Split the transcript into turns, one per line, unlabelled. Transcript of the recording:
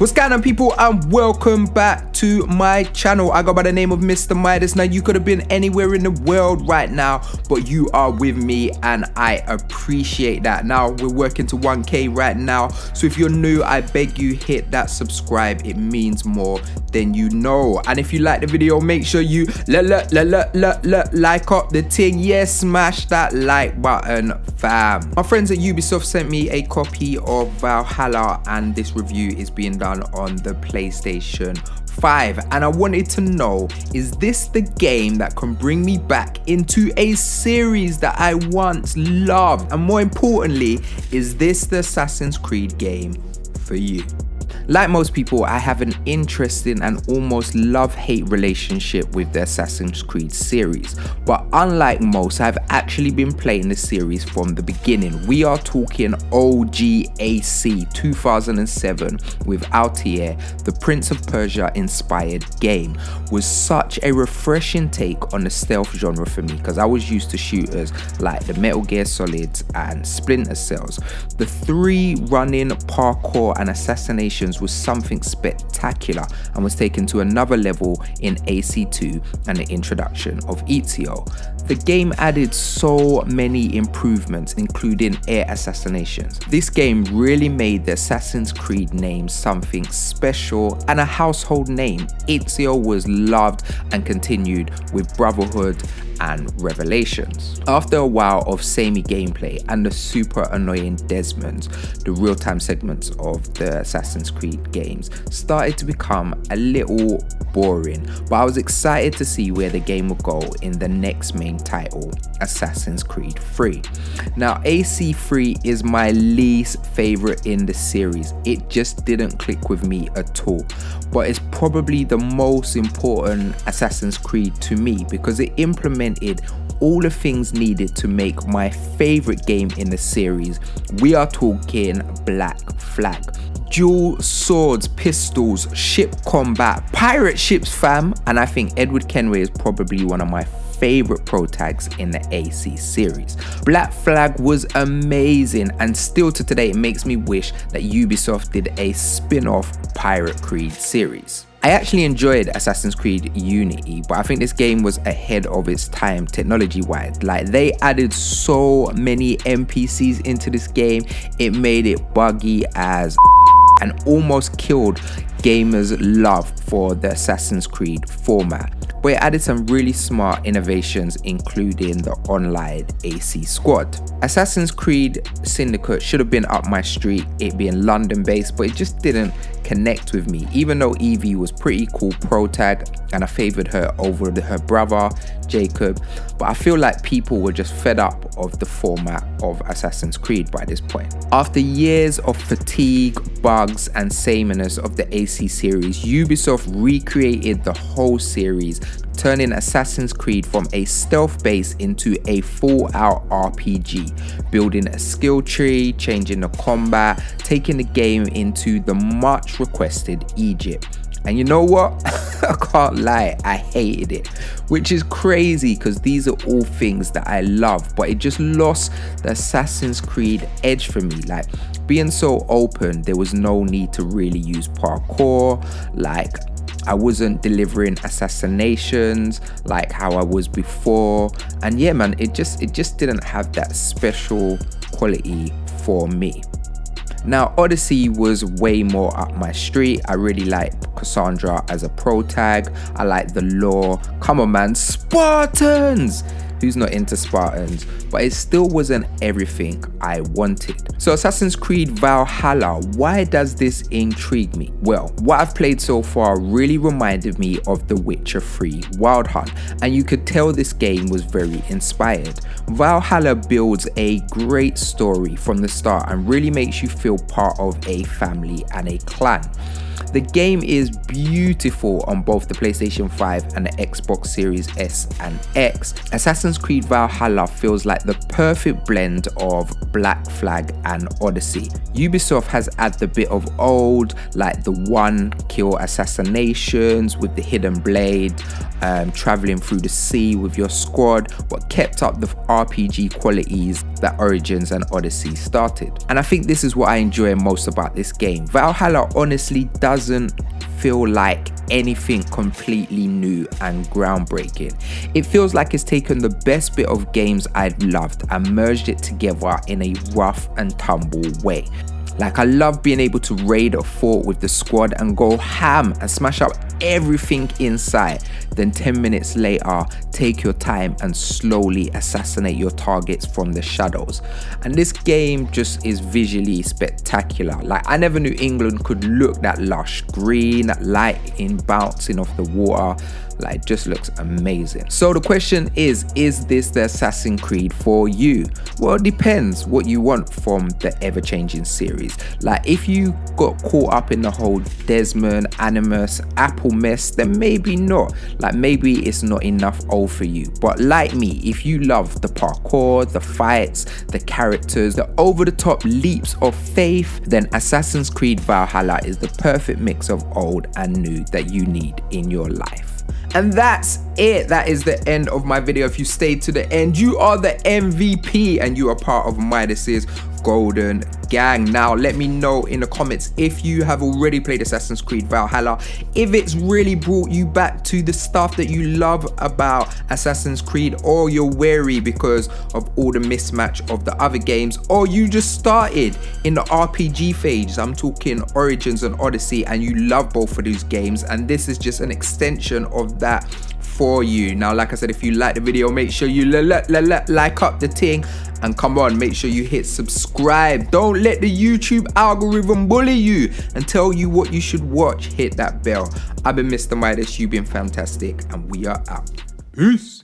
What's going on, people, and welcome back to my channel. I go by the name of Mr. Midas. Now, you could have been anywhere in the world right now, but you are with me and I appreciate that. Now, we're working to 1K right now, so if you're new, I beg you hit that subscribe. It means more than you know. And if you like the video, make sure you like up the thing. Yes, smash that like button, fam. My friends at Ubisoft sent me a copy of Valhalla, and this review is being done on the PlayStation 5, and I wanted to know, is this the game that can bring me back into a series that I once loved? And more importantly, is this the Assassin's Creed game for you? Like most people, I have an interesting and almost love-hate relationship with the Assassin's Creed series, but unlike most, I've actually been playing the series from the beginning. We are talking OG AC 2007 with Altair. The Prince of Persia inspired game was such a refreshing take on the stealth genre for me, because I was used to shooters like the Metal Gear Solids and Splinter Cells. The three running, parkour and assassinations was something spectacular and was taken to another level in AC2 and the introduction of Ezio. The game added so many improvements, including air assassinations. This game really made the Assassin's Creed name something special and a household name. Ezio was loved and continued with Brotherhood and Revelations. After a while of samey gameplay and the super annoying Desmonds, the real-time segments of the Assassin's Creed games started to become a little boring, but I was excited to see where the game would go in the next main title, Assassin's Creed 3. Now, AC3 is my least favorite in the series. It just didn't click with me at all, but it's probably the most important Assassin's Creed to me because it implemented all the things needed to make my favorite game in the series. We are talking Black Flag. Dual swords, pistols, ship combat, pirate ships, fam. And I think Edward Kenway is probably one of my favorite pro tags in the AC series. Black Flag was amazing, and still to today it makes me wish that Ubisoft did a spin-off Pirate Creed series. I actually enjoyed Assassin's Creed Unity, but I think this game was ahead of its time technology-wise. Like, they added so many NPCs into this game, it made it buggy as and almost killed gamers' love for the Assassin's Creed format. But it added some really smart innovations, including the online AC squad. Assassin's Creed Syndicate should have been up my street, it being London based, but it just didn't connect with me, even though Evie was pretty cool pro tag and I favored her over her brother Jacob. But I feel like people were just fed up of the format of Assassin's Creed by this point. After years of fatigue, bugs and sameness of the AC series, Ubisoft recreated the whole series, turning Assassin's Creed from a stealth base into a full-out RPG, building a skill tree, changing the combat, taking the game into the much requested Egypt. And you know what? I can't lie, I hated it, which is crazy because these are all things that I love, but it just lost the Assassin's Creed edge for me. Like, being so open, there was no need to really use parkour. Like, I wasn't delivering assassinations like how I was before, and yeah man, it just didn't have that special quality for me. Now, Odyssey was way more up my street. I really liked Cassandra as a pro tag. I like the lore. Come on man, Spartans! Who's not into Spartans? But it still wasn't everything I wanted. So Assassin's Creed Valhalla, why does this intrigue me? Well, what I've played so far really reminded me of The Witcher 3 Wild Hunt, and you could tell this game was very inspired. Valhalla builds a great story from the start and really makes you feel part of a family and a clan. The game is beautiful on both the PlayStation 5 and the Xbox Series S and X. Assassin's Creed Valhalla feels like the perfect blend of Black Flag and Odyssey. Ubisoft has added the bit of old, like the one kill assassinations with the hidden blade, traveling through the sea with your squad, what kept up the RPG qualities that Origins and Odyssey started. And I think this is what I enjoy most about this game. Valhalla honestly doesn't feel like anything completely new and groundbreaking. It feels like it's taken the best bit of games I've loved and merged it together in a rough and tumble way. Like, I love being able to raid a fort with the squad and go ham and smash up everything inside. Then 10 minutes later, take your time and slowly assassinate your targets from the shadows. And this game just is visually spectacular. Like, I never knew England could look that lush green, that light in bouncing off the water. Like, it just looks amazing. So the question is this the Assassin's Creed for you? Well, it depends what you want from the ever-changing series. Like, if you got caught up in the whole Desmond, Animus, Apple mess, then maybe not. Like, maybe it's not enough old for you. But like me, if you love the parkour, the fights, the characters, the over-the-top leaps of faith, then Assassin's Creed Valhalla is the perfect mix of old and new that you need in your life. And that's it. That is the end of my video. If you stayed to the end, you are the MVP and you are part of Midas's golden gang. Now let me know in the comments if you have already played Assassin's Creed Valhalla, if it's really brought you back to the stuff that you love about Assassin's Creed, or you're wary because of all the mismatch of the other games, or you just started in the RPG phase. I'm talking Origins and Odyssey, and you love both of these games, and this is just an extension of that for you. Now, like I said, if you like the video, make sure you like up the thing, and come on, make sure you hit subscribe. Don't let the YouTube algorithm bully you and tell you what you should watch. Hit that bell. I've been Mr. Midas, you've been fantastic, and we are out. Peace.